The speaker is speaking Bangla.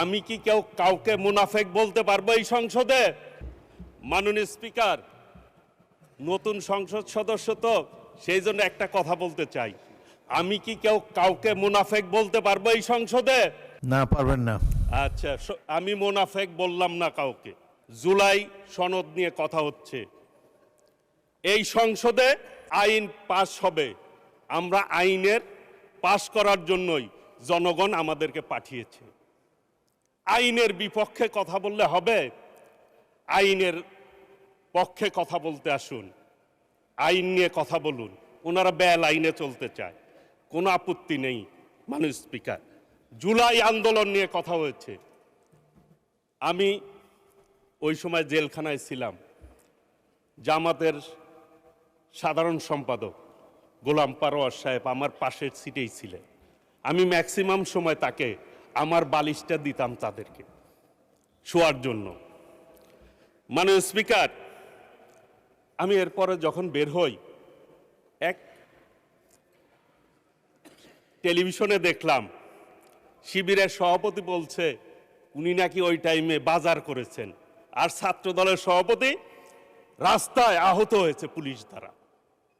আমি কি কাউকে মুনাফেক বলতে পারবো এই সংসদে? মাননীয় স্পিকার, নতুন সংসদ সদস্য তো, সেই জন্য একটা কথা বলতে চাই। আমি কি কাউকে মুনাফেক বলতে পারবো এই সংসদে? না, পারবেন না। আচ্ছা, আমি মুনাফেক বললাম না কাউকে। জুলাই সনদ নিয়ে কথা হচ্ছে, এই সংসদে আইন পাস হবে। আমরা আইনের পাস করার জন্যই জনগণ আমাদেরকে পাঠিয়েছে। আইনের বিপক্ষে কথা বললে হবে? আইনের পক্ষে কথা বলতে আসুন, আইন নিয়ে কথা বলুন। ওনারা বেআইনে চলতে চায়, কোনো আপত্তি নেই। মাননীয় স্পিকার, জুলাই আন্দোলন নিয়ে কথা হয়েছে। আমি ওই সময় জেলখানায় ছিলাম। জামাতের সাধারণ সম্পাদক গোলাম পারোয়ার সাহেব আমার পাশের সিটেই ছিলেন। আমি ম্যাক্সিমাম সময় তাকে আমার বালিশটা দিতাম তাদেরকে শোয়ার জন্য। মাননীয় স্পিকার, আমি এরপরে যখন বের হই, এক টেলিভিশনে দেখলাম শিবিরের সভাপতি বলছে উনি নাকি ওই টাইমে বাজার করেছেন, আর ছাত্র দলের সভাপতি রাস্তায় আহত হয়েছে পুলিশ দ্বারা।